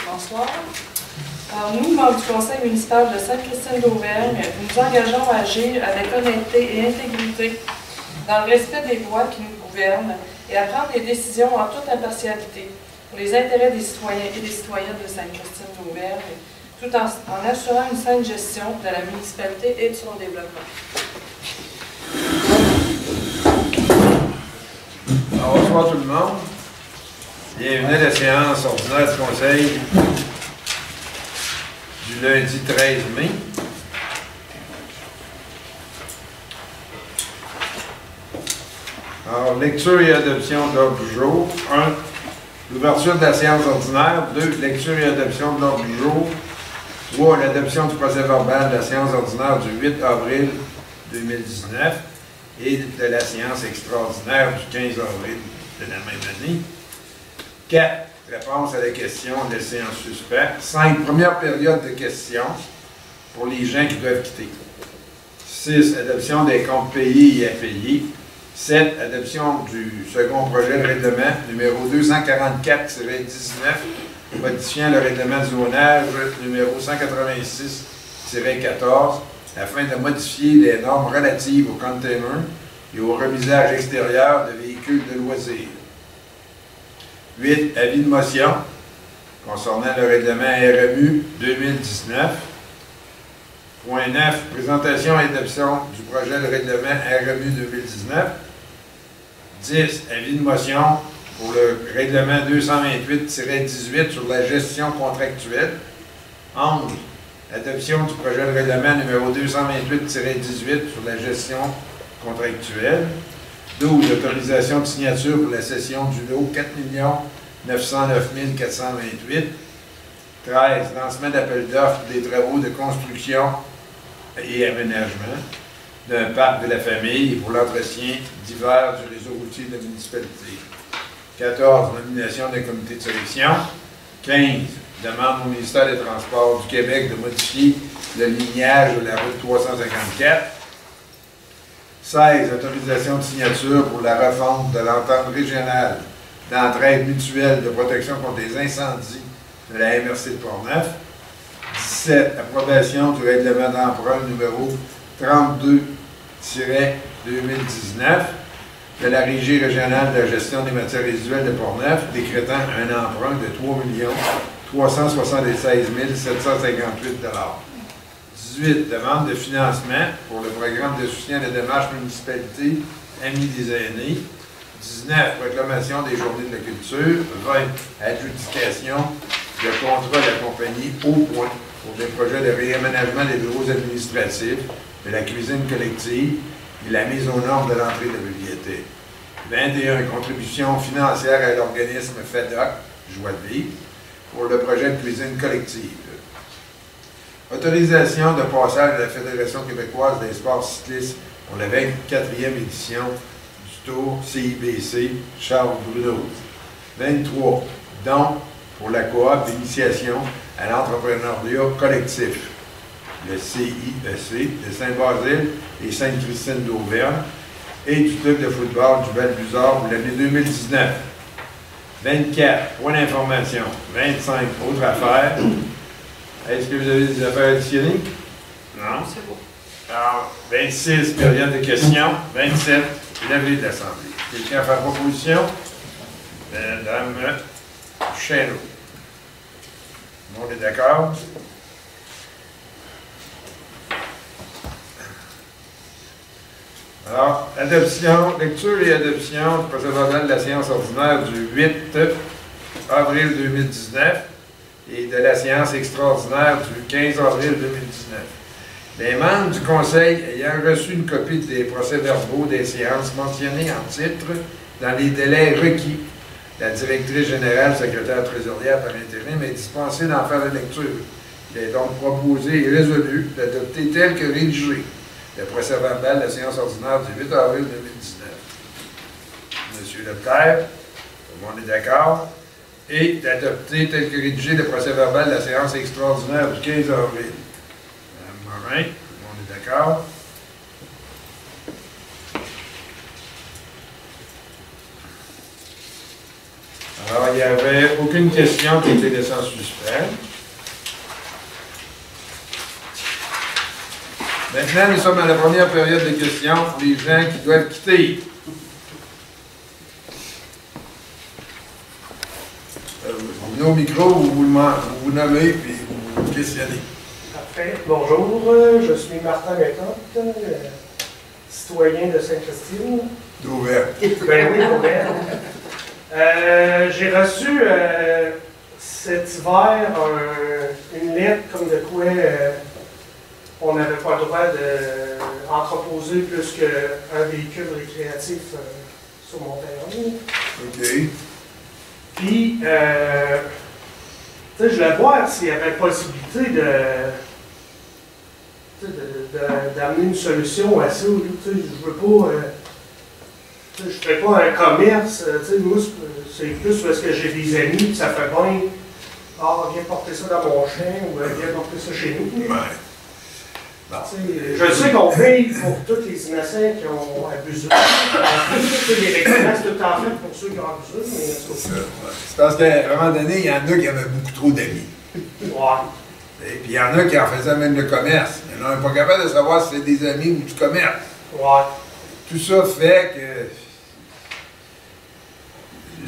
Bonsoir. Alors, nous, membres du Conseil municipal de Sainte-Christine-d'Auvergne, nous engageons à agir avec honnêteté et intégrité dans le respect des lois qui nous gouvernent et à prendre des décisions en toute impartialité pour les intérêts des citoyens et des citoyennes de Sainte-Christine-d'Auvergne, tout en assurant une saine gestion de la municipalité et de son développement. Alors, bonsoir tout le monde. Bienvenue à la séance ordinaire du Conseil du lundi 13 mai. Alors, lecture et adoption de l'ordre du jour. 1. L'ouverture de la séance ordinaire. 2. Lecture et adoption de l'ordre du jour. 3. L'adoption du procès-verbal de la séance ordinaire du 8 avril 2019 et de la séance extraordinaire du 15 avril de la même année. 4. Réponse à la question laissée en suspens. 5. Première période de questions pour les gens qui doivent quitter. 6. Adoption des comptes payés et à payer. 7. Adoption du second projet de règlement numéro 244-19, modifiant le règlement du zonage numéro 186-14, afin de modifier les normes relatives aux containers et au remisage extérieur de véhicules de loisirs. 8. Avis de motion concernant le règlement RMU 2019. Point 9. Présentation et adoption du projet de règlement RMU 2019. 10. Avis de motion pour le règlement 228-18 sur la gestion contractuelle. 11. Adoption du projet de règlement numéro 228-18 sur la gestion contractuelle. 12. Autorisation de signature pour la cession du lot 4 909 428. 13. Lancement d'appel d'offres des travaux de construction et aménagement d'un parc de la famille pour l'entretien divers du réseau routier de la municipalité. 14. Nomination d'un comité de sélection. 15. Demande au ministère des Transports du Québec de modifier le lignage de la route 354. 16. Autorisation de signature pour la refonte de l'entente régionale d'entraide mutuelle de protection contre les incendies de la MRC de Portneuf. 17. Approbation du règlement d'emprunt numéro 32-2019 de la Régie régionale de la gestion des matières résiduelles de Portneuf, décrétant un emprunt de 3 376 758 $. 18. Demande de financement pour le programme de soutien à la démarche municipalité Amis des aînés. 19. Proclamation des journées de la culture. 20. Adjudication de contrat de la compagnie Au Point pour des projets de réaménagement des bureaux administratifs, de la cuisine collective et la mise aux normes de l'entrée de la bibliothèque. 21. Contribution financière à l'organisme FEDOC, Joie de vivre, pour le projet de cuisine collective. Autorisation de passage à la Fédération québécoise des sports cyclistes pour la 24e édition du Tour CIBC Charles Bruno. 23. Don pour la coop d'initiation à l'entrepreneuriat collectif, le CIEC de Saint-Basile et Sainte-Christine d'Auvergne, et du club de football du Val-Buzard pour l'année 2019. 24. Point d'information. 25. Autres affaires. Est-ce que vous avez des affaires additionnées? Non? C'est beau. Alors, 26. Période de questions. 27. Levée de l'Assemblée. Quelqu'un a fait proposition? Madame Chéreau. Tout le monde est d'accord? Alors, lecture et adoption du procès-verbal de la séance ordinaire du 8 avril 2019 et de la séance extraordinaire du 15 avril 2019. Les membres du Conseil ayant reçu une copie des procès-verbaux des séances mentionnées en titre dans les délais requis, la directrice générale, secrétaire trésorière par intérim, est dispensée d'en faire la lecture. Il est donc proposé et résolu d'adopter tel que rédigé le procès-verbal de la séance ordinaire du 8 avril 2019. Monsieur Leclerc, tout le monde est d'accord, et d'adopter tel que rédigé le procès-verbal de la séance extraordinaire du 15 avril. Madame Morin, tout le monde est d'accord. n'y avait aucune question qui était laissée en suspens. Maintenant, nous sommes à la première période de questions pour les gens qui doivent quitter. Vous venez au micro, vous nommez, puis vous questionnez. Parfait. Bonjour, je suis Martin Mécotte, citoyen de Sainte-Christine. D'ouvert. Ben oui, d'Auvergne. J'ai reçu cet hiver une lettre comme de quoi on n'avait pas le droit d'entreposer plus qu'un véhicule récréatif sur mon terrain. OK. Puis, je voulais voir s'il y avait possibilité d'amener une solution à ça. Je veux pas. Je ne fais pas un commerce. Moi, c'est plus parce que j'ai des amis, puis ça fait bien. Ah, viens porter ça dans mon champ, ou viens porter ça chez nous. Ouais. Bon. Je sais qu'on paye pour tous les innocents qui ont abusé. Les récompenses tout en fait pour ceux qui ont abusé, mais c'est parce qu'à un moment donné, il y en a qui avaient beaucoup trop d'amis. Ouais. Et puis il y en a qui en faisaient même le commerce. Mais là, on n'est pas capable de savoir si c'est des amis ou du commerce. Ouais. Tout ça fait que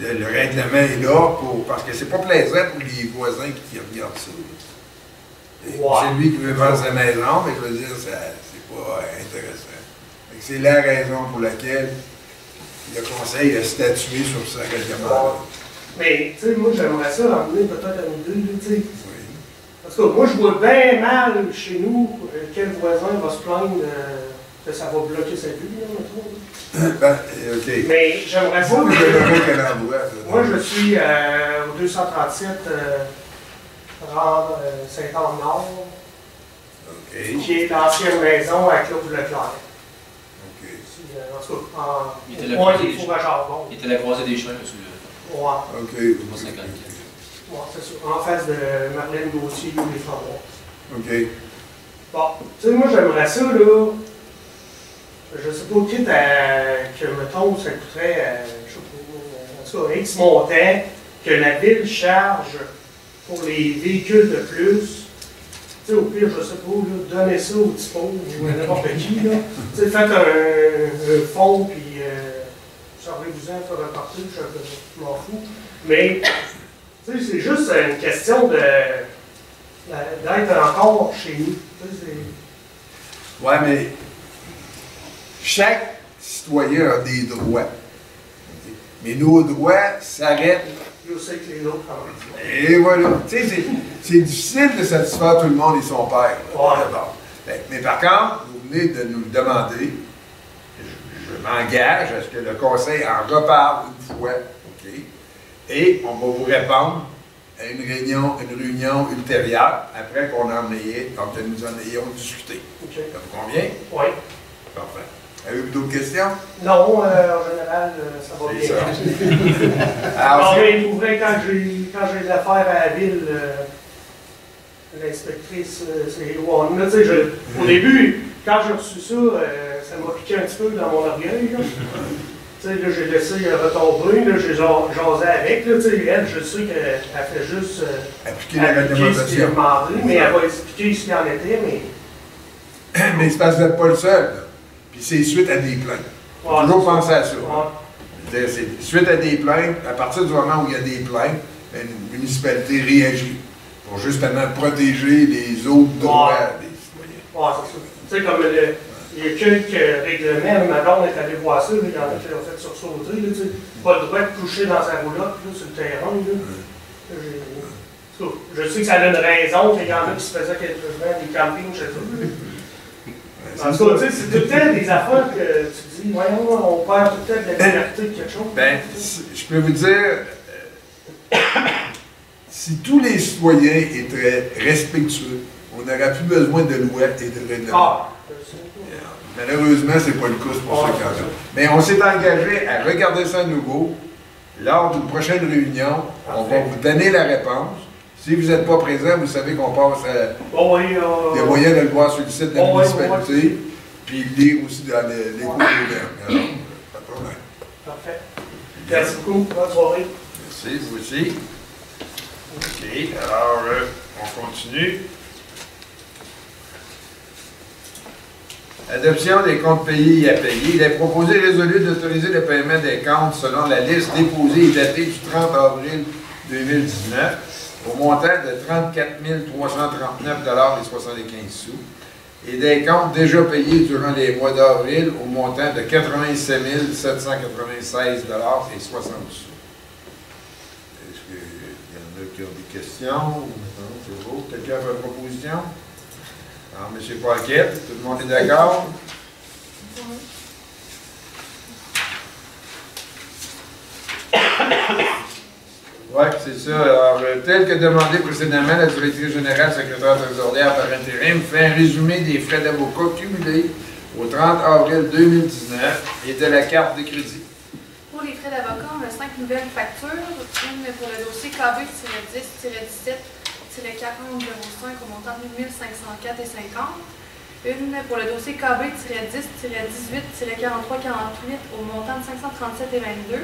le règlement est là parce que c'est pas plaisant pour les voisins qui regardent ça. Ouais. C'est lui qui veut vendre sa maison, mais je veux dire, c'est pas intéressant. C'est la raison pour laquelle le conseil a statué sur ce règlement-là. Mais, tu sais, moi, j'aimerais ça emmener peut-être à nous deux, tu sais. Oui. Parce que moi, je vois bien mal chez nous quel voisin va se plaindre que ça va bloquer sa vue, là, mettons. OK. Mais j'aimerais ça. Moi, je suis au 237 Saint-Anne-Nord, qui est l'ancienne maison à Claude Leclerc. En tout cas, en point des fours à charbon. Il était à la croisée des chemins, monsieur. Ouais. OK. Ouais, c'est ça. En face de Marlène Gauthier ou les Framboises. OK. Bon, tu sais, moi, j'aimerais ça, là. Je sais pas, quitte à que, mettons, ça coûterait, je sais pas, en tout cas, X montant, que la ville charge pour les véhicules de plus. Tu sais, au pire, je sais pas, là, donnez ça aux petits pauvres ou à n'importe qui, là. Tu sais, faites un fonds, puis servez-vous-en, faire un parti, je m'en fous. Mais, tu sais, c'est juste une question d'être encore chez nous. Oui, mais chaque citoyen a des droits. Mais nos droits s'arrêtent. Je sais que les autres commencent. Et voilà. Tu sais, c'est difficile de satisfaire tout le monde et son père. Ouais. Mais par contre, vous venez de nous le demander. Je m'engage à ce que le conseil en reparle une fois. OK? Et on va vous répondre à une réunion ultérieure, après qu'on nous en ayons discuté. Okay. Ça vous convient? Oui. Parfait. Avez-vous d'autres questions? Non, en général, ça va bien. Alors, non, mais pour vrai, quand j'ai des affaires à la ville, l'inspectrice, c'est One. Là, au début, quand j'ai reçu ça, ça m'a piqué un petit peu dans mon orgueil. Là. Tu sais, là, j'ai laissé retomber, là, j'ai jasé avec. Là, elle, je sais qu'elle fait juste appliquer la réglementation. Mais elle va expliquer ce qu'il en était, mais. Mais c'est parce que vous n'êtes pas le seul. Là. Puis c'est suite à des plaintes. Il faut toujours penser à ça. Ouais. C'est suite à des plaintes, à partir du moment où il y a des plaintes, une municipalité réagit pour justement protéger les autres droits des citoyens. Oui, c'est ça. Tu sais, comme il y a quelques règlements, ma blonde est allée voir ça, il y en a qui l'ont fait sursauter. Pas le droit de coucher dans sa roulotte là, sur le terrain. Là. Je sais que ça a une raison, qu'il y en a qui se faisaient quelquefois des campings chez eux. En tout cas, c'est tout le temps des affaires que tu dis, voyons, on perd tout le temps de la liberté de quelque chose. Ben, je peux vous dire, si tous les citoyens étaient respectueux, on n'aurait plus besoin de lois et de règlements. Malheureusement, ce n'est pas le cas, c'est pour ça qu'il y en a. Mais on s'est engagé à regarder ça à nouveau. Lors d'une prochaine réunion, on va vous donner la réponse. Si vous n'êtes pas présent, vous savez qu'on passe à des moyens de le voir sur le site de la municipalité, puis lire aussi dans l'écho des verres. Pas de problème. Parfait. Merci beaucoup. Bonne soirée. Merci. Merci, vous aussi. OK, alors, on continue. Adoption des comptes payés et à payer. Il est proposé et résolu d'autoriser le paiement des comptes selon la liste déposée et datée du 30 avril 2019 au montant de 34 339,75 $ et des comptes déjà payés durant les mois d'avril au montant de 87 796,60 $. Est-ce qu'il y en a qui ont des questions? Non, c'est beau. Quelqu'un a une proposition? Alors, M. Paquette, tout le monde est d'accord? Oui, c'est ça. Alors, tel que demandé précédemment, la directrice générale, secrétaire trésorière par intérim, fait un résumé des frais d'avocat cumulés au 30 avril 2019 et de la carte de crédit. Pour les frais d'avocat, on a 5 nouvelles factures. Une pour le dossier KB-10-17-4005 au montant de 1 504,50 $. Une pour le dossier KB-10-18-4348 au montant de 537,22 $.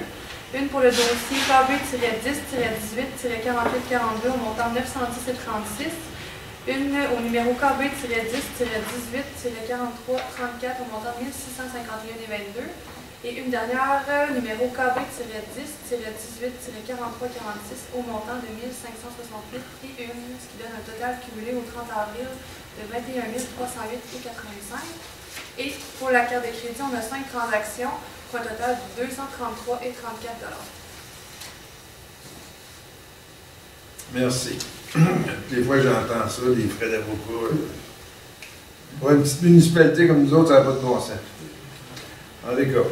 Une pour le dossier KB-10-18-4842 au montant de 910,36 $. Une au numéro KB-10-18-4434 au montant de 1651,22 $. Et une dernière, numéro KB-10-18-4346 au montant de 1568,1 $, ce qui donne un total cumulé au 30 avril de 21 308,85 $. Et pour la carte de crédit, on a 5 transactions pour un total de 233,34 $. Merci. Des fois, j'entends ça, les frais d'avocat. Pour une petite municipalité comme nous autres, ça n'a pas de bon sens. En décor.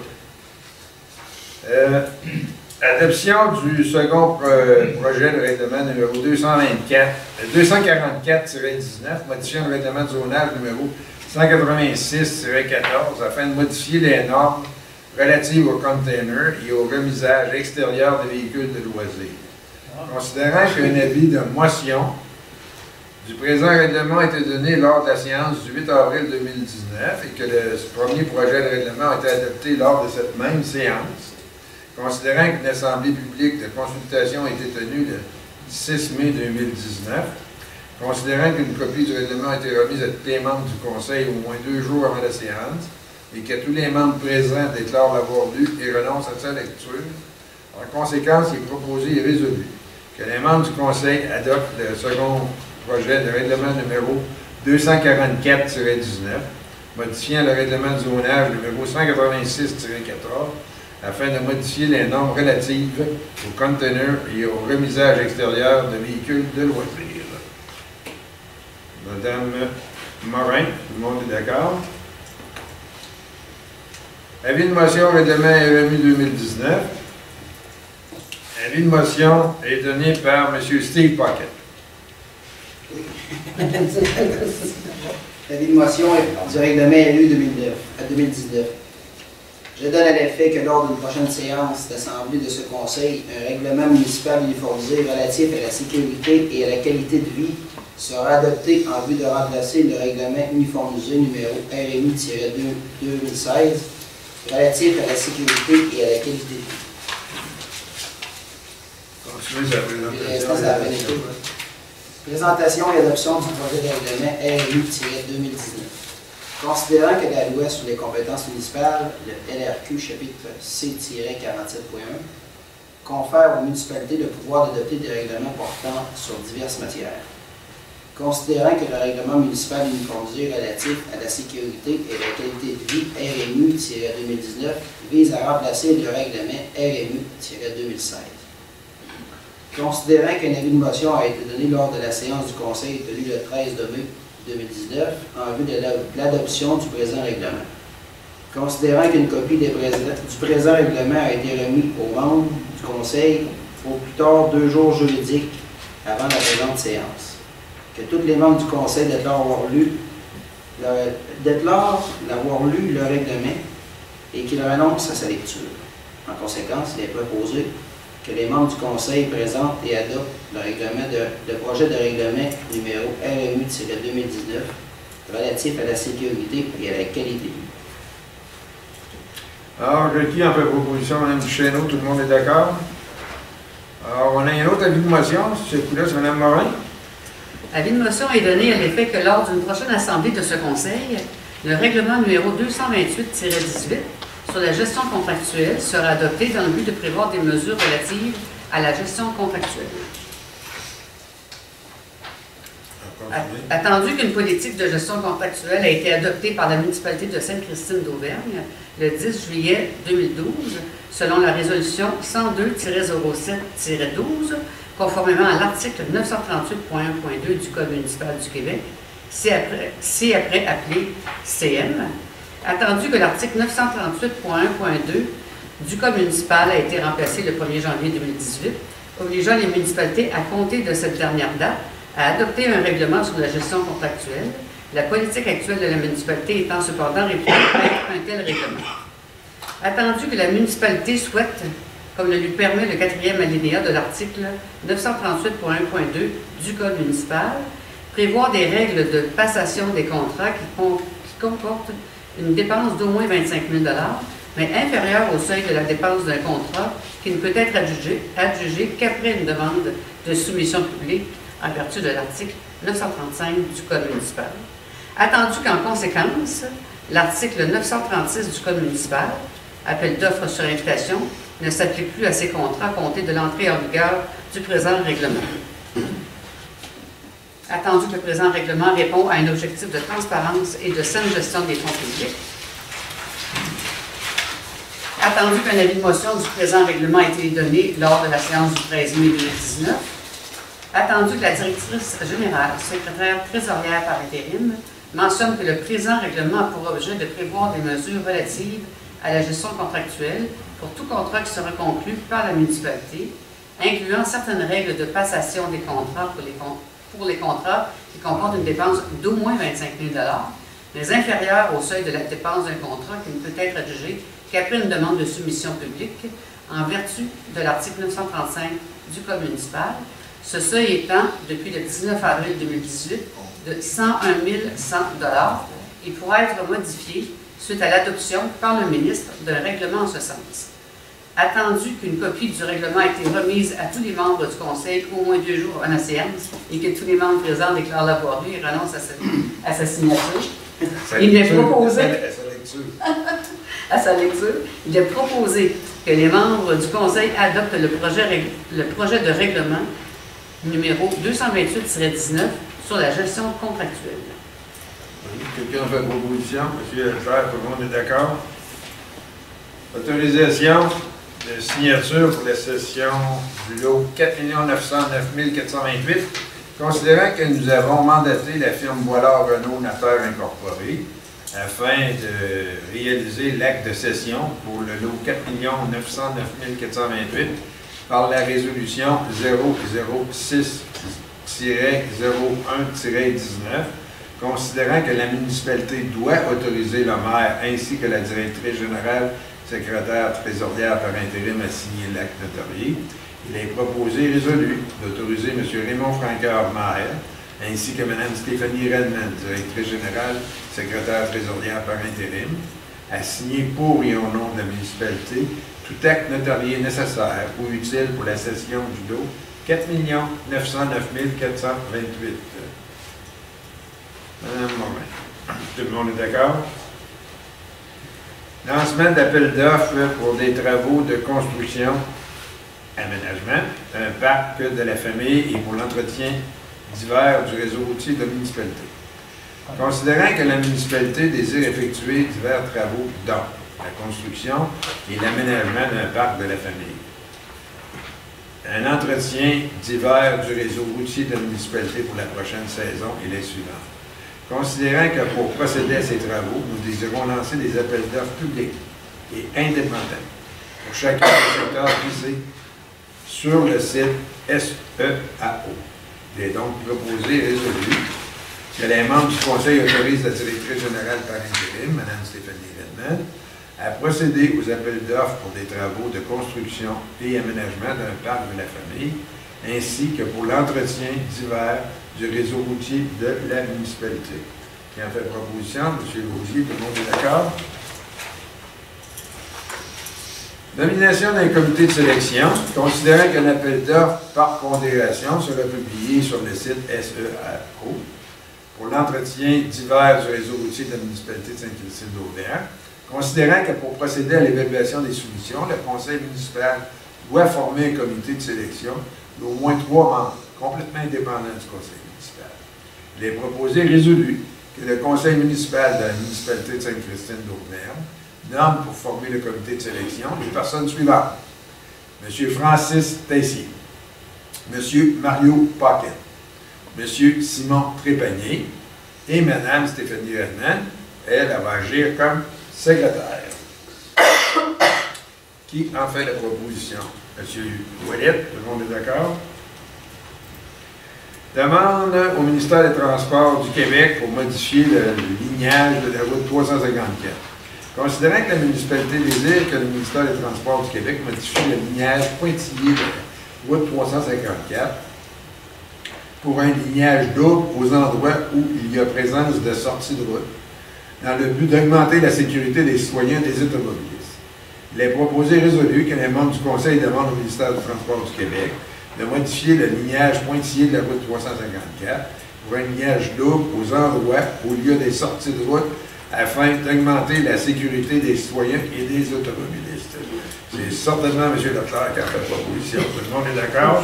Adoption du second projet de règlement numéro 244-19, modifiant le règlement de zonage numéro 186-14 afin de modifier les normes relatives aux containers et au remisage extérieur des véhicules de loisirs. Considérant qu'un avis de motion du présent règlement a été donné lors de la séance du 8 avril 2019 et que le premier projet de règlement a été adopté lors de cette même séance, considérant qu'une assemblée publique de consultation a été tenue le 6 mai 2019, considérant qu'une copie du règlement a été remise à tous les membres du Conseil au moins 2 jours avant la séance et que tous les membres présents déclarent l'avoir lu et renoncent à sa lecture, en conséquence, il est proposé et résolu que les membres du Conseil adoptent le second projet de règlement numéro 244-19, modifiant le règlement de zonage numéro 186-14, afin de modifier les normes relatives aux conteneurs et au remisage extérieur de véhicules de loisirs. Madame Morin, tout le monde est d'accord? Avis de motion règlement RMU 2019. Avis de motion est donné par M. Steve Paquette. L'avis de motion du règlement RMU 2019. Je donne à l'effet que lors d'une prochaine séance d'assemblée de ce Conseil, un règlement municipal uniformisé relatif à la sécurité et à la qualité de vie sera adopté en vue de remplacer le règlement uniformisé numéro RMU-2016 relatif à la sécurité et à la qualité de vie. Continuez sa présentation. Présentation et adoption du projet de règlement RMU-2019. Considérant que la loi sur les compétences municipales, le LRQ chapitre C-47.1, confère aux municipalités le pouvoir d'adopter des règlements portant sur diverses matières. Considérant que le règlement municipal uniformisé relatif à la sécurité et la qualité de vie RMU-2019 vise à remplacer le règlement RMU-2016. Considérant qu'un avis de motion a été donné lors de la séance du Conseil tenue le 13 mai 2019 en vue de l'adoption du présent règlement. Considérant qu'une copie du présent règlement a été remise aux membres du Conseil au plus tard 2 jours juridiques avant la présente séance. Que tous les membres du Conseil déclarent l'avoir lu le règlement et qu'ils renoncent à sa lecture. En conséquence, il est proposé que les membres du Conseil présentent et adoptent le projet de règlement numéro RMU-2019 relatif à la sécurité et à la qualité de vie. Alors, qui en fait proposition? Mme Duchesneau, tout le monde est d'accord? Alors, on a un autre avis de motion, sur ce coup-là, c'est Mme Morin. Avis de motion est donné à l'effet que lors d'une prochaine assemblée de ce Conseil, le règlement numéro 228-18 sur la gestion contractuelle sera adopté dans le but de prévoir des mesures relatives à la gestion contractuelle. Attendu qu'une politique de gestion contractuelle a été adoptée par la municipalité de Sainte-Christine d'Auvergne le 10 juillet 2012, selon la résolution 102-07-12, conformément à l'article 938.1.2 du Code municipal du Québec, ci-après appelé CM, attendu que l'article 938.1.2 du Code municipal a été remplacé le 1er janvier 2018, obligeant les municipalités à compter de cette dernière date à adopter un règlement sur la gestion contractuelle, la politique actuelle de la municipalité étant cependant réputée être un tel règlement. Attendu que la municipalité souhaite, comme le lui permet le 4e alinéa de l'article 938.1.2 du Code municipal, prévoir des règles de passation des contrats qui comportent une dépense d'au moins 25 000 $, mais inférieure au seuil de la dépense d'un contrat qui ne peut être adjugé qu'après une demande de soumission publique en vertu de l'article 935 du Code municipal. Attendu qu'en conséquence, l'article 936 du Code municipal, appel d'offres sur invitation, ne s'applique plus à ces contrats comptés de l'entrée en vigueur du présent règlement. Attendu que le présent règlement répond à un objectif de transparence et de saine gestion des fonds publics. Attendu qu'un avis de motion du présent règlement a été donné lors de la séance du 13 mai 2019. Attendu que la directrice générale, secrétaire trésorière par intérim, mentionne que le présent règlement a pour objet de prévoir des mesures relatives à la gestion contractuelle pour tout contrat qui sera conclu par la municipalité, incluant certaines règles de passation des contrats pour les contrats qui comportent une dépense d'au moins 25 000 $, mais inférieure au seuil de la dépense d'un contrat qui ne peut être adjugé qu'après une demande de soumission publique en vertu de l'article 935 du Code municipal, ce seuil étant, depuis le 19 avril 2018, de 101 100 $. Il pourra être modifié suite à l'adoption par le ministre d'un règlement en ce sens. Attendu qu'une copie du règlement a été remise à tous les membres du Conseil au moins 2 jours avant la séance et que tous les membres présents déclarent l'avoir lu et renoncent à sa signature, il est proposé à sa lecture, il est proposé que les membres du Conseil adoptent le projet de règlement numéro 228-19 sur la gestion contractuelle. Quelqu'un fait proposition? Monsieur Leclerc, tout le monde est d'accord? Autorisation de signature pour la session du lot 4 909 428, considérant que nous avons mandaté la firme Boilard-Renault Notaire Incorporée afin de réaliser l'acte de cession pour le lot 4 909 428 par la résolution 006-01-19, considérant que la municipalité doit autoriser le maire ainsi que la directrice générale, secrétaire trésorière par intérim à signer l'acte notarié, il est proposé et résolu d'autoriser M. Raymond Francoeur, maire, ainsi que Mme Stéphanie Redman, directrice générale, secrétaire trésorière par intérim, à signer pour et au nom de la municipalité tout acte notarié nécessaire ou utile pour la cession du lot 4 909 428. Madame Morin, tout le monde est d'accord? Lancement d'appel d'offres pour des travaux de construction, aménagement, d'un parc de la famille et pour l'entretien divers du réseau routier de la municipalité. Considérant que la municipalité désire effectuer divers travaux dont la construction et l'aménagement d'un parc de la famille, un entretien divers du réseau routier de la municipalité pour la prochaine saison et les suivantes. Considérant que pour procéder à ces travaux, nous désirons lancer des appels d'offres publics et indépendants pour chacun des secteurs visés sur le site SEAO. Il est donc proposé et résolu que les membres du Conseil autorisent la directrice générale par intérim, Mme Stéphanie Redman, à procéder aux appels d'offres pour des travaux de construction et aménagement d'un parc de la famille, ainsi que pour l'entretien divers du réseau routier de la municipalité. Qui en fait proposition? M. Lausier, tout le monde est d'accord? Nomination d'un comité de sélection. Considérant qu'un appel d'offres par pondération sera publié sur le site SERO pour l'entretien divers du réseau routier de la municipalité de Sainte-Christine-d'Auvergne. Considérant que pour procéder à l'évaluation des soumissions, le conseil municipal doit former un comité de sélection d'au moins 3 membres, complètement indépendants du conseil municipal. Il est proposé et résolu que le conseil municipal de la municipalité de Sainte-Christine-d'Auvergne nomme pour former le comité de sélection les personnes suivantes. M. Francis Tessier, M. Mario Paquet, M. Simon Trépanier et Mme Stéphanie Redman. Elle va agir comme secrétaire. Qui en fait la proposition? M. Ouellette, tout le monde est d'accord? Demande au ministère des Transports du Québec pour modifier le lignage de la route 354. Considérant que la municipalité désire que le ministère des Transports du Québec modifie le lignage pointillé de la route 354 pour un lignage double aux endroits où il y a présence de sorties de route, dans le but d'augmenter la sécurité des citoyens et des automobilistes. Il est proposé et résolu que les membres du Conseil demandent au ministère du Transport du Québec de modifier le lignage pointillé de la route 354 pour un lignage double aux endroits où il y a des sorties de route afin d'augmenter la sécurité des citoyens et des automobilistes. C'est certainement M. Leclerc qui a fait la proposition. Tout le monde est d'accord?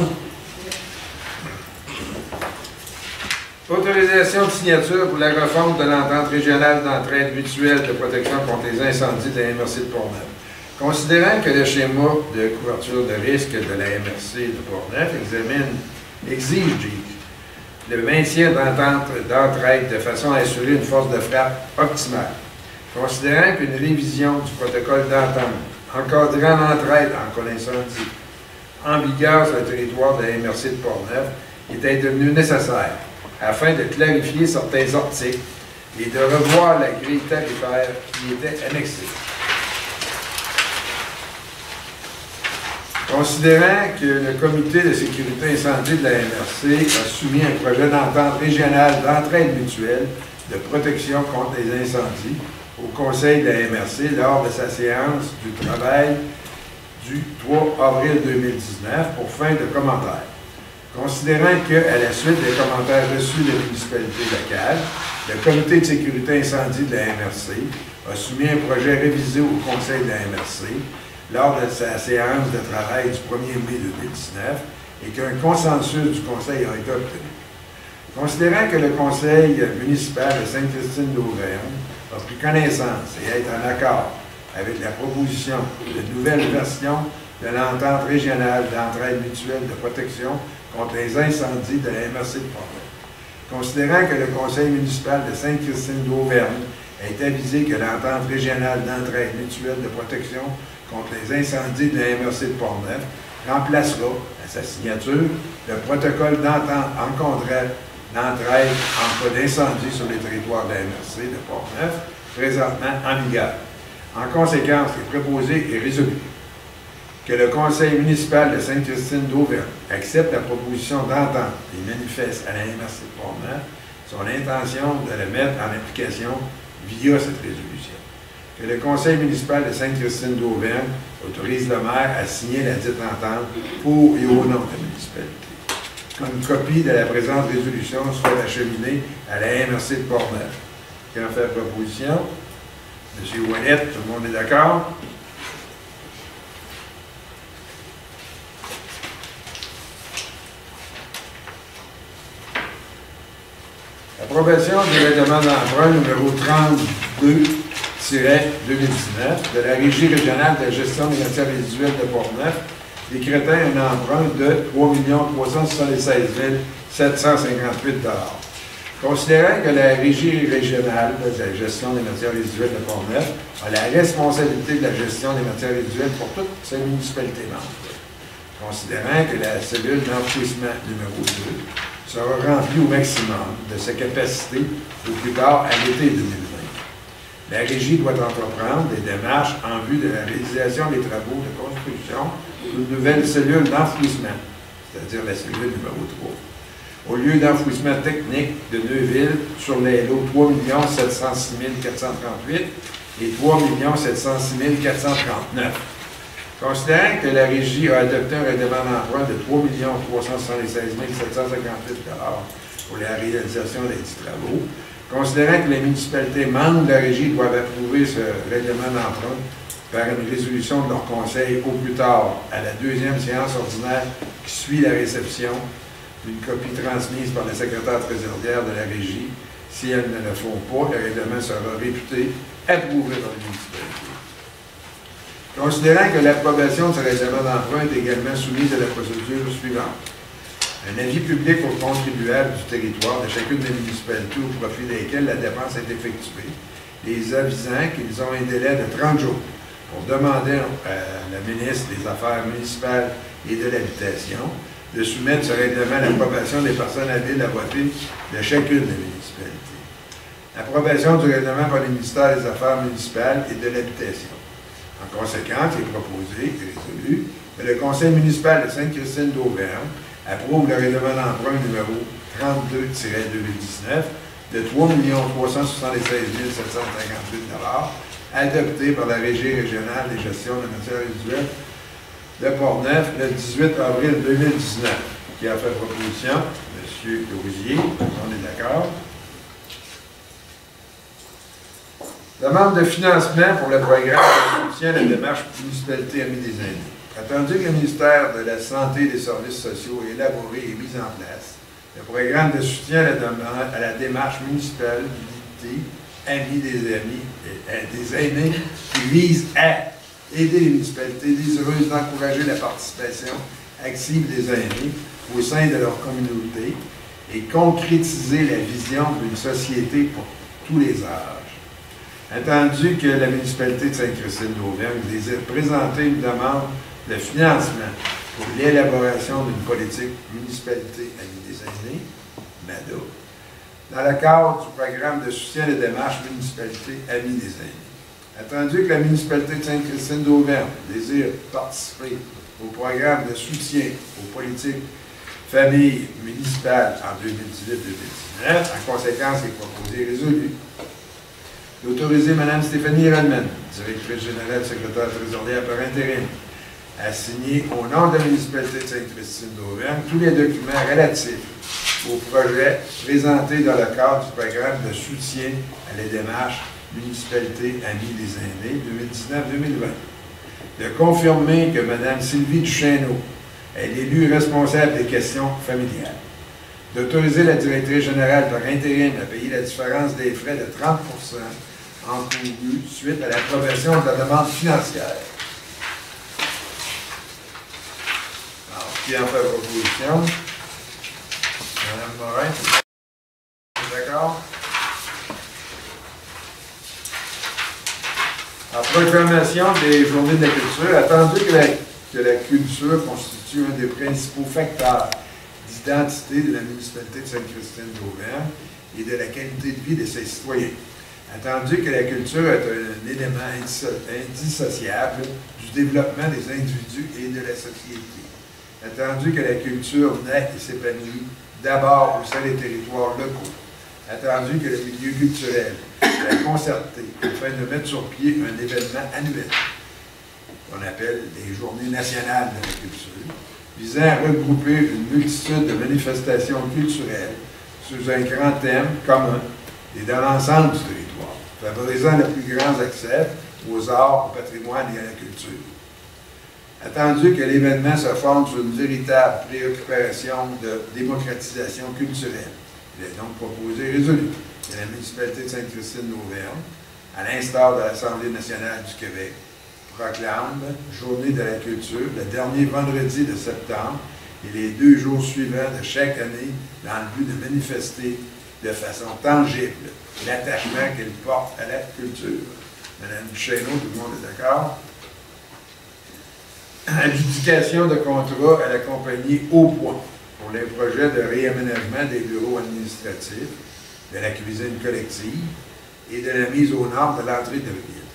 Autorisation de signature pour la refonte de l'entente régionale d'entraide mutuelle de protection contre les incendies de la MRC de Portneuf. Considérant que le schéma de couverture de risque de la MRC de Portneuf exige le maintien d'entente d'entraide de façon à assurer une force de frappe optimale. Considérant qu'une révision du protocole d'entente encadrant l'entraide en cas d'incendie en vigueur sur le territoire de la MRC de Portneuf était devenu nécessaire afin de clarifier certains articles et de revoir la grille tarifaire qui était annexée. Considérant que le comité de sécurité incendie de la MRC a soumis un projet d'entente régionale d'entraide mutuelle de protection contre les incendies au conseil de la MRC lors de sa séance du travail du 3 avril 2019 pour fin de commentaires. Considérant qu'à la suite des commentaires reçus des municipalités locales, le comité de sécurité incendie de la MRC a soumis un projet révisé au conseil de la MRC lors de sa séance de travail du 1er mai 2019 et qu'un consensus du conseil a été obtenu. Considérant que le conseil municipal de Sainte-Christine-d'Auvergne a pris connaissance et est en accord avec la proposition de nouvelle version de l'entente régionale d'entraide mutuelle de protection contre les incendies de la MRC de Portneuf. Considérant que le conseil municipal de Sainte-Christine-d'Auvergne est avisé que l'entente régionale d'entraide mutuelle de protection contre les incendies de la MRC de Portneuf remplacera, à sa signature, le protocole d'entente encadrant l'entraide en cas d'incendie sur les territoires de la MRC de Portneuf, présentement en vigueur. En conséquence, il est proposé et résolu que le conseil municipal de Sainte-Christine-d'Auvergne accepte la proposition d'entente et manifeste à la MRC de Portneuf son intention de le mettre en application via cette résolution. Que le conseil municipal de Sainte-Christine-d'Auvergne autorise le maire à signer la dite entente pour et au nom de la municipalité. Une copie de la présente résolution soit acheminée à la MRC de Portneuf. Qui en fait la proposition? M. Ouellette, tout le monde est d'accord? Approbation du règlement d'emprunt numéro 32-2019 de la Régie régionale de la gestion des matières résiduelles de Portneuf, décrétant un emprunt de 3 376 758 $. Considérant que la Régie régionale de la gestion des matières résiduelles de Portneuf a la responsabilité de la gestion des matières résiduelles pour toutes ses municipalités membres. Considérant que la cellule d'enfouissement numéro 2 sera remplie au maximum de sa capacité au plus tard à l'été 2020. La Régie doit entreprendre des démarches en vue de la réalisation des travaux de construction d'une nouvelle cellule d'enfouissement, c'est-à-dire la cellule numéro 3, au lieu d'enfouissement technique de Neuville sur les lots 3 706 438 et 3 706 439. Considérant que la Régie a adopté un règlement d'emprunt de 3 376 758 pour la réalisation des dits travaux, considérant que les municipalités membres de la Régie doivent approuver ce règlement d'emprunt par une résolution de leur conseil au plus tard à la deuxième séance ordinaire qui suit la réception d'une copie transmise par le secrétaire trésorière de la Régie. Si elles ne le font pas, le règlement sera réputé approuvé par les municipalités. Considérant que l'approbation de ce règlement d'emprunt est également soumise à la procédure suivante. Un avis public aux contribuables du territoire de chacune des municipalités au profit desquelles la dépense est effectuée, les avisant qu'ils ont un délai de 30 jours pour demander à la ministre des Affaires municipales et de l'Habitation de soumettre ce règlement à l'approbation des personnes habiles à voter de chacune des municipalités. Approbation du règlement par le ministère des Affaires municipales et de l'Habitation. En conséquence, il est proposé et résolu que le Conseil municipal de Sainte-Christine d'Auvergne approuve le règlement d'emprunt numéro 32-2019 de 3 376 758 adopté par la Régie régionale des gestions de matières résiduelles de Portneuf le 18 avril 2019. Qui a fait proposition? M. Lausier. On est d'accord. Demande de financement pour le programme de soutien à la démarche municipalité Amis des aînés. Attendu que le ministère de la Santé et des Services sociaux ait élaboré et mis en place le programme de soutien à la démarche municipalité Amis des aînés qui vise à aider les municipalités désireuses d'encourager la participation active des aînés au sein de leur communauté et concrétiser la vision d'une société pour tous les âges. Attendu que la municipalité de Sainte-Christine d'Auvergne désire présenter une demande de financement pour l'élaboration d'une politique municipalité Amis des aînés, MADA, dans le cadre du programme de soutien des démarches municipalité Amis des aînés. Attendu que la municipalité de Sainte-Christine d'Auvergne désire participer au programme de soutien aux politiques familles municipales en 2018-2019, en conséquence, il est proposé et résolu d'autoriser Mme Stéphanie Radman, directrice générale secrétaire trésorière par intérim, à signer au nom de la municipalité de Sainte-Christine d'Auvergne tous les documents relatifs au projet présenté dans le cadre du programme de soutien à la démarche municipalité Amis des aînés 2019-2020. De confirmer que Mme Sylvie Duchesneau est l'élue responsable des questions familiales. D'autoriser la directrice générale par intérim à payer la différence des frais de 30 encourus suite à l'approbation de la demande financière. Alors, qui en fait proposition? Mme Morin, d'accord? En proclamation des journées de la culture, attendu que la culture constitue un des principaux facteurs d'identité de la municipalité de Sainte-Christine d'Auvergne et de la qualité de vie de ses citoyens. Attendu que la culture est un élément indissociable du développement des individus et de la société. Attendu que la culture naît et s'épanouit d'abord au sein des territoires locaux. Attendu que le milieu culturel soit concerté afin de mettre sur pied un événement annuel qu'on appelle les Journées nationales de la culture, visant à regrouper une multitude de manifestations culturelles sous un grand thème commun et dans l'ensemble du territoire, favorisant le plus grand accès aux arts, au patrimoine et à la culture. Attendu que l'événement se fonde sur une véritable préoccupation de démocratisation culturelle, il est donc proposé et résolu que la municipalité de Sainte-Christine d'Auvergne, à l'instar de l'Assemblée nationale du Québec, proclame Journée de la culture le dernier vendredi de septembre et les 2 jours suivants de chaque année dans le but de manifester de façon tangible l'attachement qu'elle porte à la culture. Mme Duchesneau, tout le monde est d'accord? Adjudication de contrat à la compagnie Aupoint pour les projets de réaménagement des bureaux administratifs, de la cuisine collective et de la mise aux normes de l'entrée de ville.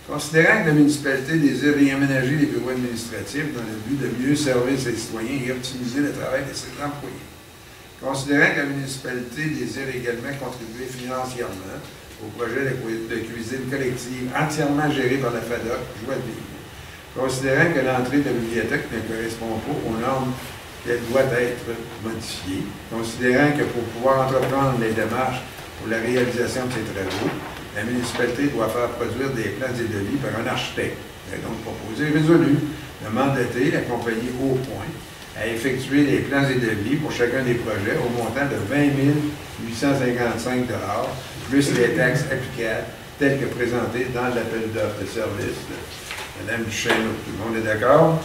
Considérant que la municipalité désire réaménager les bureaux administratifs dans le but de mieux servir ses citoyens et optimiser le travail de ses employés. Considérant que la municipalité désire également contribuer financièrement au projet de cuisine collective entièrement géré par la FADOC Joie de vivre. Considérant que l'entrée de la bibliothèque ne correspond pas aux normes qu'elle doit être modifiée, considérant que pour pouvoir entreprendre les démarches pour la réalisation de ces travaux, la municipalité doit faire produire des plans et devis par un architecte. Elle a donc proposé résolu de mandater la compagnie Haut Point à effectuer les plans et devis pour chacun des projets au montant de 20 855 $, plus les taxes applicables, telles que présentées dans l'appel d'offres de service de Mme Duchesneau. Tout le monde est d'accord?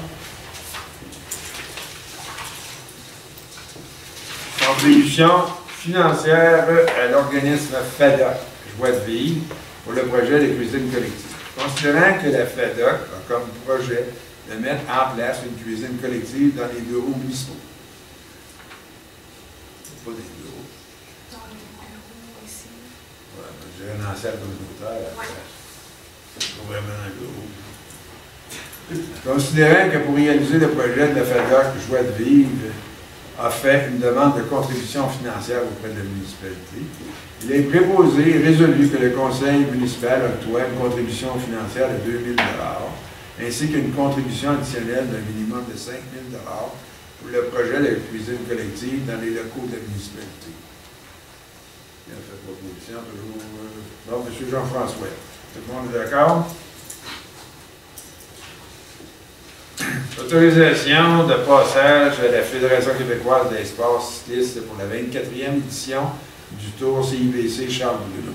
Contribution financière à l'organisme FADOC, Joie de vivre, pour le projet de cuisine collective. Considérant que la FADOC a comme projet de mettre en place une cuisine collective dans les bureaux municipaux. Pas des bureaux. Dans les bureaux ici. Oui, j'ai un ancien communautaire. C'est pas vraiment un bureau. Considérant que pour réaliser le projet de la FADOC Joie de vivre a fait une demande de contribution financière auprès de la municipalité, il est proposé et résolu que le conseil municipal octroie une contribution financière de 2 000 $, ainsi qu'une contribution additionnelle d'un minimum de 5 000 $ pour le projet de cuisine collective dans les locaux de la municipalité. Il a fait proposition, toujours. Non, M. Jean-François. Tout le monde est d'accord? Autorisation de passage à la Fédération québécoise d'espace cycliste pour la 24e édition du Tour CIBC Charles-Bruno.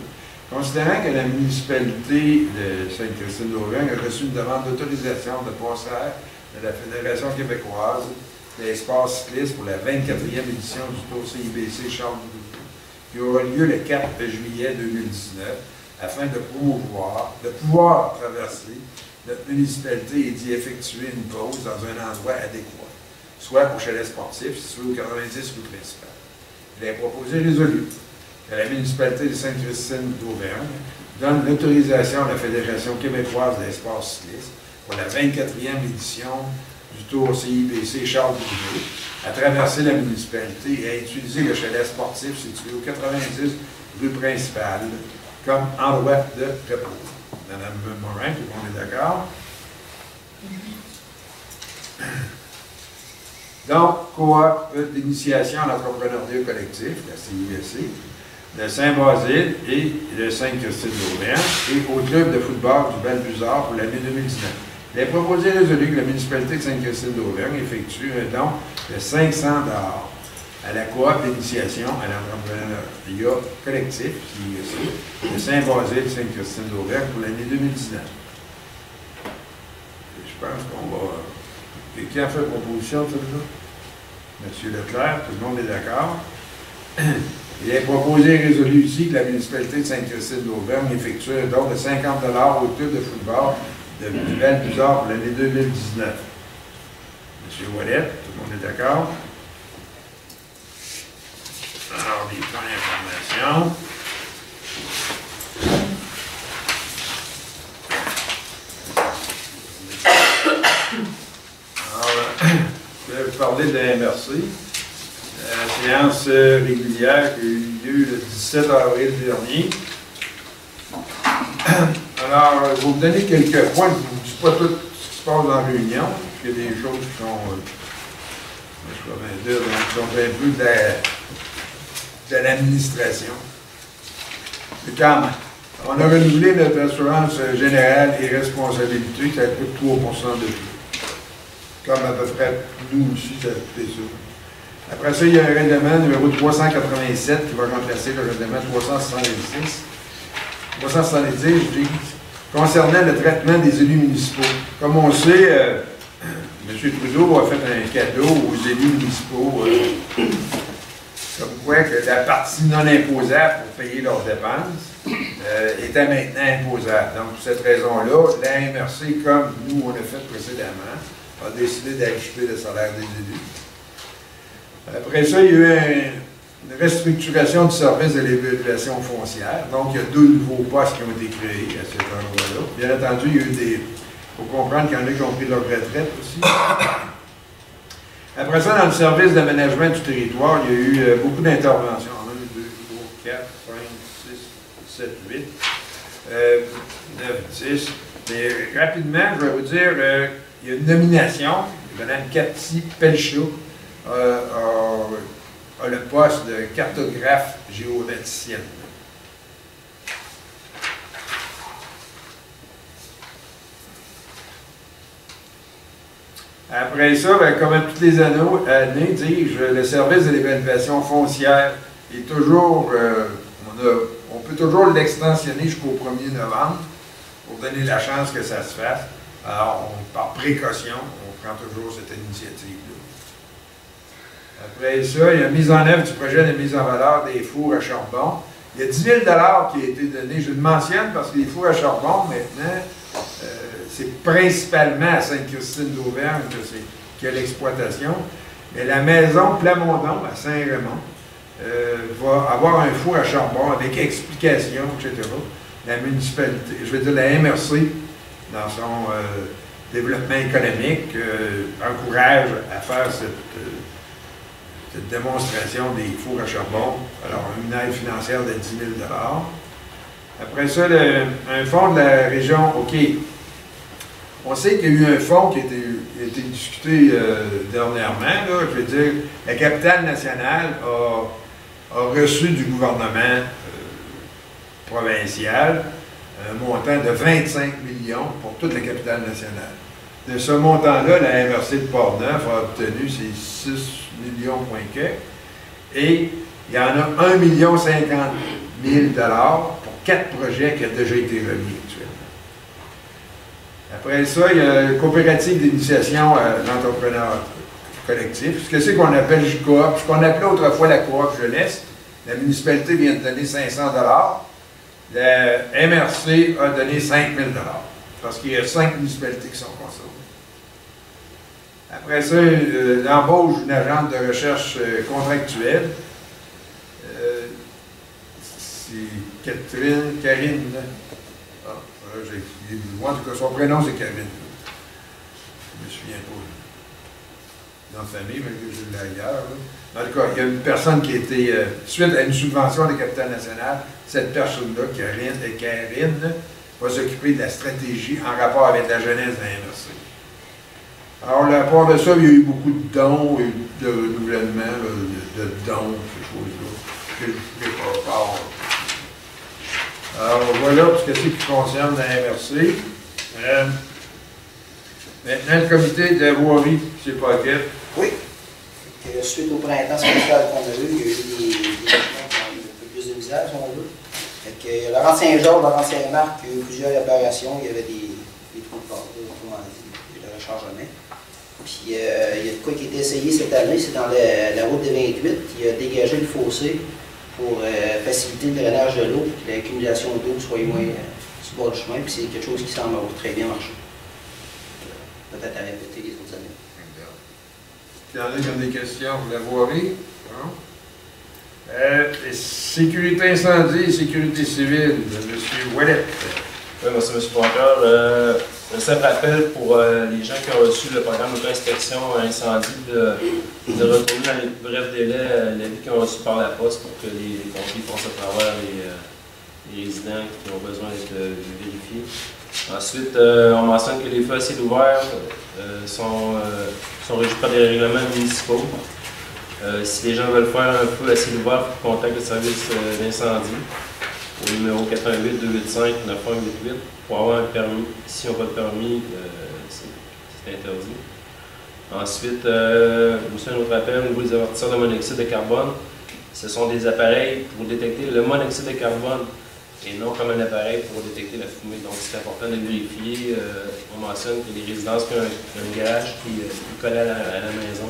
Considérant que la municipalité de Sainte-Christine-d'Auvergne a reçu une demande d'autorisation de passage de la Fédération québécoise d'espace cycliste pour la 24e édition du Tour CIBC Charles-Bruno, qui aura lieu le 4 juillet 2019, afin de pouvoir traverser notre municipalité et d'y effectuer une pause dans un endroit adéquat, soit pour chalet sportif situé au 90 rue principale. Il est proposé et résolu que la municipalité de Sainte-Christine d'Auvergne donne l'autorisation à la Fédération québécoise d'espace cycliste pour la 24e édition du Tour CIBC Charles-Bruno à traverser la municipalité et à utiliser le chalet sportif situé au 90 rue principale comme endroit de repos. Madame Morin, tout le monde est d'accord? Donc, coop d'initiation à l'entrepreneuriat collectif, la CIBC, de Saint-Basile et de Sainte-Christine-d'Auvergne, et au club de football du Val-Buzard pour l'année 2019. Il est proposé et résolu que la municipalité de Sainte-Christine-d'Auvergne effectue un don de 500 $ à la coop d'initiation à l'entrepreneuriat collectif, CIBC, de Saint-Basile, Sainte-Christine-d'Auvergne pour l'année 2019. Je pense qu'on va... Et qui a fait proposition de ça? M. Leclerc, tout le monde est d'accord. Il est proposé et résolu ici que la municipalité de Sainte-Christine-d'Auvergne effectue un don de 50 $ au club de football du Val-Buzard pour l'année 2019. M. Ouellet, tout le monde est d'accord. Alors, des points d'information. Alors, je vais vous parler de la MRC. La séance régulière qui a eu lieu le 17 avril dernier. Alors, je vais vous donner quelques points. Je ne vous dis pas tout ce qui se passe dans la réunion, parce qu'il y a des choses qui sont, qui sont un peu de l'administration. Mais quand même, on a renouvelé notre assurance générale et responsabilité, ça coûte 3 % de plus. Comme à peu près nous aussi, ça a coûté ça. Après ça, il y a un règlement numéro 387 qui va remplacer le règlement 376. 370, je dis, concernant le traitement des élus municipaux. Comme on sait, M. Trudeau a fait un cadeau aux élus municipaux, comme quoi que la partie non imposable pour payer leurs dépenses était maintenant imposable. Donc, pour cette raison-là, la MRC, comme nous, on l'a fait précédemment, a décidé d'ajuster le salaire des élus. Après ça, il y a eu une restructuration du service de l'évaluation foncière. Donc, il y a 2 nouveaux postes qui ont été créés à cet endroit-là. Bien entendu, il y a eu des... Il faut comprendre qu'il y en a qui ont pris leur retraite aussi. Après ça, dans le service d'aménagement du territoire, il y a eu beaucoup d'interventions. 1, 2, 3, 4, 5, 6, 7, 8, 9, 10. Mais rapidement, je vais vous dire, il y a une nomination. Mme Cathy Pelchaud a le poste de cartographe géomaticienne. Après ça, ben, comme toutes les années, dis-je, le service de l'évaluation foncière est toujours, on peut toujours l'extensionner jusqu'au 1er novembre pour donner la chance que ça se fasse. Alors, par précaution, on prend toujours cette initiative-là. Après ça, il y a mise en œuvre du projet de mise en valeur des fours à charbon. Il y a 10 000 $ qui a été donné. Je le mentionne parce que les fours à charbon, maintenant, c'est principalement à Sainte-Christine d'Auvergne qu'il y a l'exploitation. Mais la maison Plamondon, à Saint-Raymond, va avoir un four à charbon avec explication, etc. La municipalité, je veux dire la MRC, dans son développement économique, encourage à faire cette démonstration des fours à charbon. Alors, une aide financière de 10 000 $. Après ça, un fonds de la région, OK. On sait qu'il y a eu un fonds qui a été discuté dernièrement. Là, je veux dire, la capitale nationale a reçu du gouvernement provincial un montant de 25 millions pour toute la capitale nationale. De ce montant-là, la MRC de Portneuf a obtenu ses 6 millions point que, et il y en a 1 50 000 $ pour 4 projets qui ont déjà été remis actuellement. Après ça, il y a la coopérative d'initiation à l'entrepreneur collectif. Ce que c'est qu'on appelle JCOOP, ce qu'on appelait autrefois la coop jeunesse. La municipalité vient de donner 500 $. La MRC a donné 5 000 $, parce qu'il y a 5 municipalités qui sont concernées. Après ça, l'embauche d'une agente de recherche contractuelle. C'est Karine. En tout cas, son prénom, c'est Karine. Je ne me souviens pas. Dans la famille, mais je l'ai ailleurs. En tout cas, il y a une personne qui a été, suite à une subvention de Capitale nationale, cette personne-là, Karine, va s'occuper de la stratégie en rapport avec la jeunesse de la MRC. Alors, à part de ça, il y a eu beaucoup de dons et de renouvellement, de dons, ces choses-là. Je ne sais pas. Alors, voilà pour ce qui concerne la MRC. Maintenant, le comité de la voirie, c'est pas quel. Oui. Suite au printemps spécial qu'on a eu, il y a eu des changements qui ont eu un peu plus de misère, si on veut. Laurent Saint-Georges, Laurent Saint-Marc, il y a eu plusieurs opérations, il y avait des trous de porte, autrement dit, de rechargement. Puis il y a de quoi qui a été essayé cette année, c'est dans la route des 28, qui a dégagé le fossé pour faciliter le drainage de l'eau, pour que l'accumulation d'eau soit moins sur le bord du chemin, puis c'est quelque chose qui semble avoir très bien marché. Peut-être à répéter les autres années. Il y en a qui ont des questions pour la voirie. Non? Sécurité incendie et sécurité civile de M. Ouellet. Oui, merci, M. Pointeur. Un simple rappel pour les gens qui ont reçu le programme d'auto-inspection incendie de retourner dans les brefs délais l'avis qu'ils ont reçu par la poste pour que les pompiers passent à travers les résidents qui ont besoin d'être vérifiés. Ensuite, on mentionne que les feux à ciel ouvert sont régis par des règlements municipaux. Si les gens veulent faire un feu à ciel ouvert, il faut contacter le service d'incendie au numéro 88 285 9188 pour avoir un permis. Si on n'a pas de permis, c'est interdit. Ensuite, aussi un autre appel au niveau des avertisseurs de monoxyde de carbone. Ce sont des appareils pour détecter le monoxyde de carbone et non comme un appareil pour détecter la fumée. Donc c'est important de vérifier. On mentionne qu'il y a des résidences qui ont un garage qui est collé à la maison,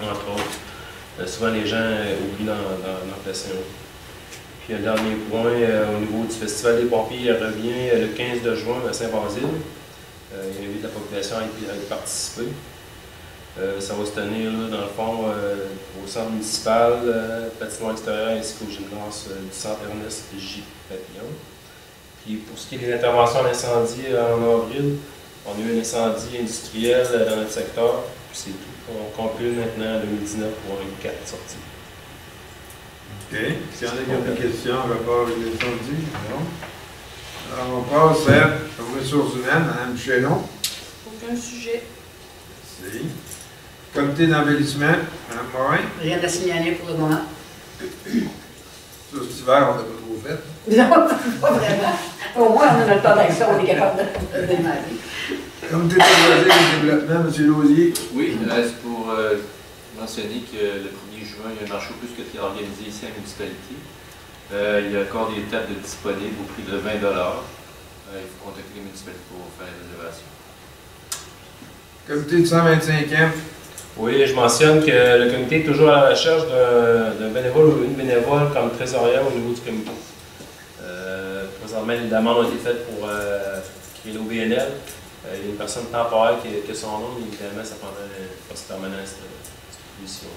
entre autres. Souvent les gens oublient d'en placer un. Puis un dernier point, au niveau du Festival des pompiers, il revient le 15 de juin à Saint-Basile. Il invite la population à y participer. Ça va se tenir là, dans le fond au centre municipal, patinoire extérieur ainsi qu'au gymnase du centre Ernest J. Papillon. Puis pour ce qui est des interventions d'incendie en avril, on a eu un incendie industriel dans notre secteur. Puis c'est tout. On conclut maintenant en 2019 pour une 4 sorties. OK. S'il y en a qui ont des questions en rapport avec l'incendie, non? Alors, on passe aux ressources humaines, Mme Chénon. Aucun sujet. Si. Comité d'embellissement, Mme Morin. Rien à signaler pour le moment. Ça, cet hiver, on n'a pas trop fait. Non, pas vraiment. Au moins, on a notre temps d'action, on est capable de démarrer. Comité de loisirs et développement, M. Lausier. Oui, c'est pour mentionner que le 1er juin, il y a un marché au plus que qui est organisé ici à la municipalité. Il y a encore des tables disponibles au prix de 20 $. Il faut contacter les municipalités pour faire la réservation. Comité de 125e. Oui, je mentionne que le comité est toujours à la recherche d'un bénévole ou une bénévole comme trésorière au niveau du comité. Présentement, les demandes ont été faites pour créer l'OBNL. Il y a une personne temporaire qui a son nom, mais évidemment, ça prendra un poste permanent à cette position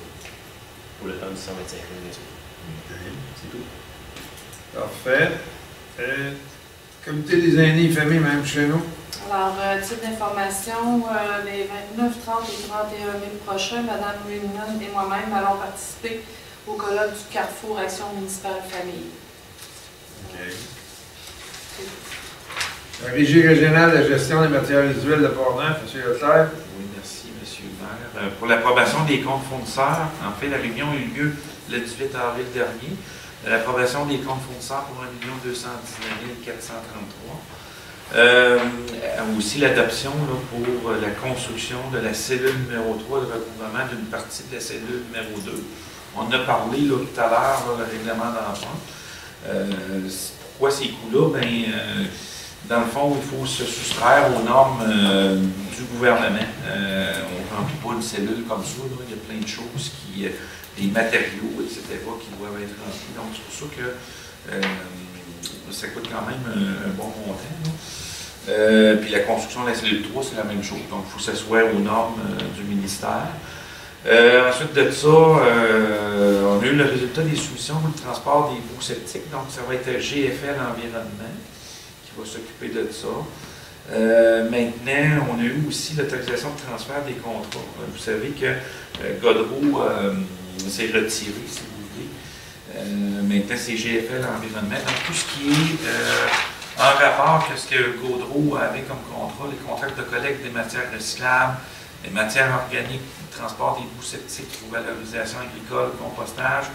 pour le temps du 125e, bien sûr. C'est tout. Parfait. Comité des aînés et familles, Mme Chénon. Alors, titre d'information, les 29, 30 et 31 mai prochains, Mme Winnon et moi-même allons participer au colloque du Carrefour Action municipale famille. OK. La Régie régionale de gestion des matières visuelles de Port-Neuf, M. Leclerc. Oui, merci, M. le maire. Pour l'approbation des comptes fournisseurs, en fait, la réunion a eu lieu le 18 avril dernier. L'approbation des comptes fournisseurs pour 1 219 433. Aussi l'adoption pour la construction de la cellule numéro 3 de recouvrement d'une partie de la cellule numéro 2. On en a parlé là, tout à l'heure, le règlement d'emprunt. Pourquoi ces coûts-là? Dans le fond, il faut se soustraire aux normes du gouvernement. On ne remplit pas une cellule comme ça. Là. Il y a plein de choses, des matériaux, etc., qui doivent être remplis. Donc, c'est pour ça que ça coûte quand même un bon montant. Puis la construction de la cellule 3, c'est la même chose. Donc, il faut s'asseoir aux normes du ministère. Ensuite de ça, on a eu le résultat des soumissions pour le transport des boues septiques. Donc, ça va être GFL Environnement qui va s'occuper de ça. Maintenant, on a eu aussi l'autorisation de transfert des contrats. Vous savez que Godreau s'est retiré, si vous voulez. Maintenant, c'est GFL Environnement. Donc, tout ce qui est en rapport avec ce que Godreau avait comme contrat, les contrats de collecte des matières recyclables, les matières organiques, le transport des boues septiques pour valorisation agricole, compostage,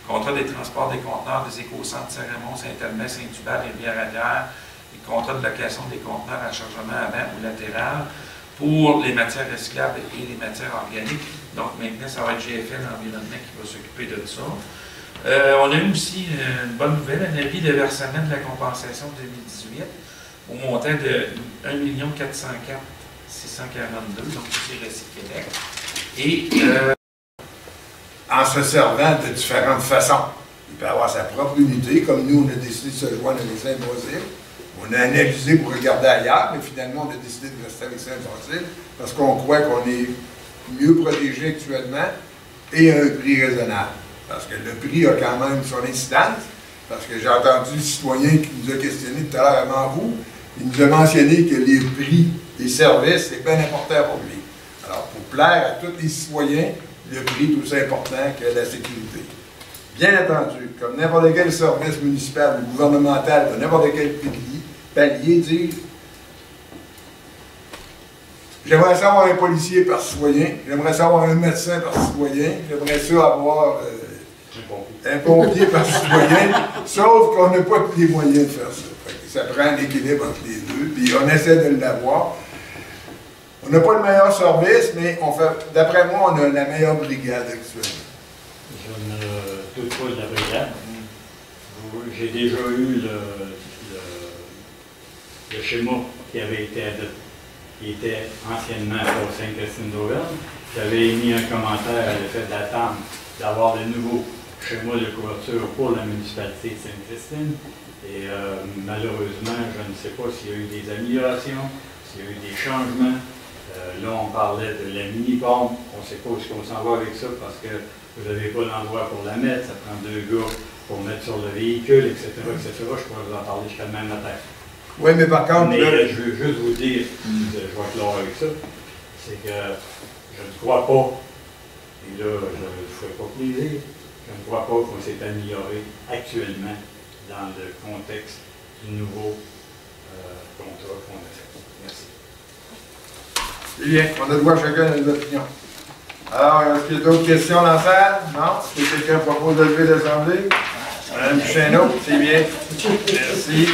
contrat des transports des conteneurs des écocentres Saint-Raymond, Saint-Almet, Saint-Hubert, Rivière-à-Guerre, les contrats de location des conteneurs à chargement avant ou latéral pour les matières recyclables et les matières organiques. Donc maintenant, ça va être GFL Environnement qui va s'occuper de ça. On a eu aussi une bonne nouvelle, un avis de versement de la compensation 2018 au montant de 1 404 642, donc c'est Recyc-Québec. Et en se servant de différentes façons. Il peut avoir sa propre unité, comme nous, on a décidé de se joindre avec Saint-Basile. On a analysé pour regarder ailleurs, mais finalement, on a décidé de rester avec Saint-Basile parce qu'on croit qu'on est mieux protégé actuellement et à un prix raisonnable. Parce que le prix a quand même son incidence, parce que j'ai entendu le citoyen qui nous a questionné tout à l'heure avant vous, il nous a mentionné que les prix des services, c'est bien important pour lui. Alors, pour plaire à tous les citoyens, le prix est aussi important que la sécurité. Bien entendu, comme n'importe quel service municipal ou gouvernemental de n'importe quel palier, dire j'aimerais ça avoir un policier par citoyen, j'aimerais ça avoir un médecin par citoyen, j'aimerais ça avoir un pompier par citoyen, sauf qu'on n'a pas tous les moyens de faire ça. Ça prend un équilibre entre les deux, puis on essaie de l'avoir. On n'a pas le meilleur service, mais d'après moi, on a la meilleure brigade actuellement. Je ne doute pas de la brigade. J'ai déjà eu le schéma qui avait été adopté, qui était anciennement pour Sainte-Christine d'Auvergne. J'avais émis un commentaire à l'effet d'attendre d'avoir de nouveaux schémas de couverture pour la municipalité de Sainte-Christine. Et malheureusement, je ne sais pas s'il y a eu des améliorations, s'il y a eu des changements. Là, on parlait de la mini-pompe. On ne sait pas où on s'en va avec ça parce que vous n'avez pas l'endroit pour la mettre. Ça prend 2 gars pour mettre sur le véhicule, etc., etc. Je pourrais vous en parler jusqu'à demain matin. Oui, mais par contre... Mais je veux juste vous dire, je vais clore avec ça, c'est que je ne crois pas, et là, je ne vous fais pas plaisir, je ne crois pas qu'on s'est amélioré actuellement dans le contexte du nouveau contrat qu'on a fait. Merci. C'est bien, on a le droit à chacun des opinions. Alors, est-ce qu'il y a d'autres questions dans la salle? Non? Est-ce que quelqu'un propose de lever l'Assemblée? Madame Duchesneau, c'est bien. Merci.